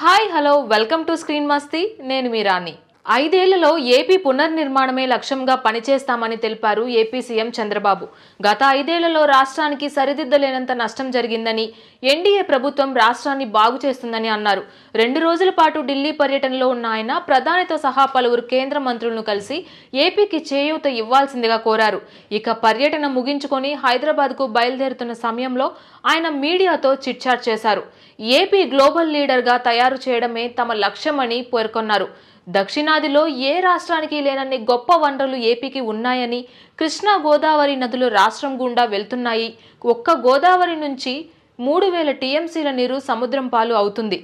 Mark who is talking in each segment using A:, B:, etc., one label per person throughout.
A: Hi hello welcome to screen మస్తీ నేను మీ రాణి. 5 ఏళ్లలో AP పునర్నిర్మాణమే లక్ష్యంగా పనిచేస్తామని తెలిపారు ఏపీ సీఎం చంద్రబాబు. గత 5 ఏళ్లలో రాష్ట్రానికి సరిదిద్దలేనంత నష్టం జరిగిందని, ఎన్డీఏ ప్రభుత్వం రాష్ట్రాన్ని బాగు చేస్తుందని అన్నారు. 2 రోజుల పాటు ఢిల్లీ పర్యటనలో ఉన్న ఆయన ప్రధానితో సహా పలువురు కేంద్ర మంత్రులను కలిసి ఏపీకి చేయూత ఇవ్వాల్సిందిగా కోరారు. ఇక పర్యటన ముగించుకొని హైదరాబాద్కు బయలుదేరుతున్న సమయంలో ఆయన మీడియాతో చిట్చాట్ చేశారు. ఏపీ గ్లోబల్ లీడర్గా తయారు చేయడమే తమ లక్ష్యమని పేర్కొన్నారు. దక్షిణాదిలో ఏ రాష్ట్రానికి లేనన్ని గొప్ప వనరులు ఏపీకి ఉన్నాయని, కృష్ణా గోదావరి నదులు రాష్ట్రం గుండా వెళ్తున్నాయి. ఒక్క గోదావరి నుంచి 3000 టీఎంసీల నీరు సముద్రం పాలు అవుతుంది.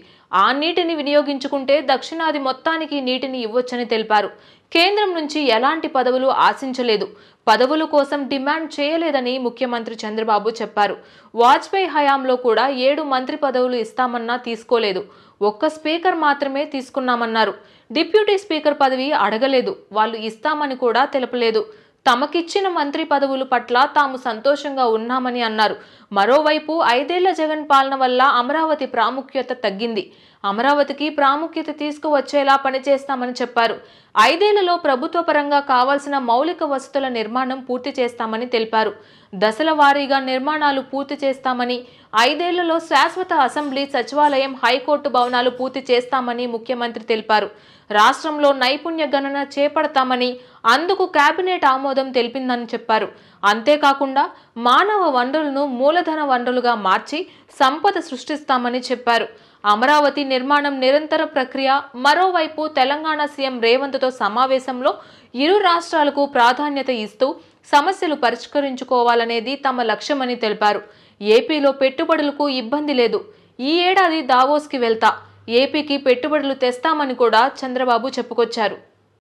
A: ఆ నీటిని వినియోగించుకుంటే దక్షిణాది మొత్తానికి నీటిని ఇవ్వొచ్చని తెలిపారు. కేంద్రం నుంచి ఎలాంటి పదవులు ఆశించలేదు, పదవుల కోసం డిమాండ్ చేయలేదని ముఖ్యమంత్రి చంద్రబాబు చెప్పారు. వాజ్పేయి హయాంలో కూడా 7 మంత్రి పదవులు ఇస్తామన్నా తీసుకోలేదు. ఒక్క స్పీకర్ మాత్రమే తీసుకున్నామన్నారు. డిప్యూటీ స్పీకర్ పదవి అడగలేదు, వాళ్ళు ఇస్తామని కూడా తెలపలేదు. తమకిచ్చిన మంత్రి పదవుల పట్ల తాము సంతోషంగా ఉన్నామని అన్నారు. మరోవైపు 5 ఏళ్ల జగన్ పాలన వల్ల అమరావతి ప్రాముఖ్యత తగ్గింది. అమరావతికి ప్రాముఖ్యత తీసుకువచ్చేలా పనిచేస్తామని చెప్పారు. 5 ఏళ్లలో ప్రభుత్వ పరంగా కావాల్సిన మౌలిక వసతుల నిర్మాణం పూర్తి చేస్తామని తెలిపారు. దశల వారీగా నిర్మాణాలు పూర్తి చేస్తామని, 5 ఏళ్లలో శాశ్వత అసెంబ్లీ, సచివాలయం, హైకోర్టు భవనాలు పూర్తి చేస్తామని ముఖ్యమంత్రి తెలిపారు. రాష్ట్రంలో నైపుణ్య గణన చేపడతామని, అందుకు కేబినెట్ ఆమోదం తెలిపిందని చెప్పారు. అంతేకాకుండా మానవ వనరులను మూలధన వనరులుగా మార్చి సంపద సృష్టిస్తామని చెప్పారు. అమరావతి నిర్మాణం నిరంతర ప్రక్రియ. మరోవైపు తెలంగాణ సీఎం రేవంత్తో సమావేశంలో ఇరు రాష్ట్రాలకు ప్రాధాన్యత ఇస్తూ సమస్యలు పరిష్కరించుకోవాలనేది తమ లక్ష్యమని తెలిపారు. ఏపీలో పెట్టుబడులకు ఇబ్బంది లేదు. ఈ ఏడాది దావోస్కి వెళ్తా, ఏపీకి పెట్టుబడులు తెస్తామని కూడా చంద్రబాబు చెప్పుకొచ్చారు.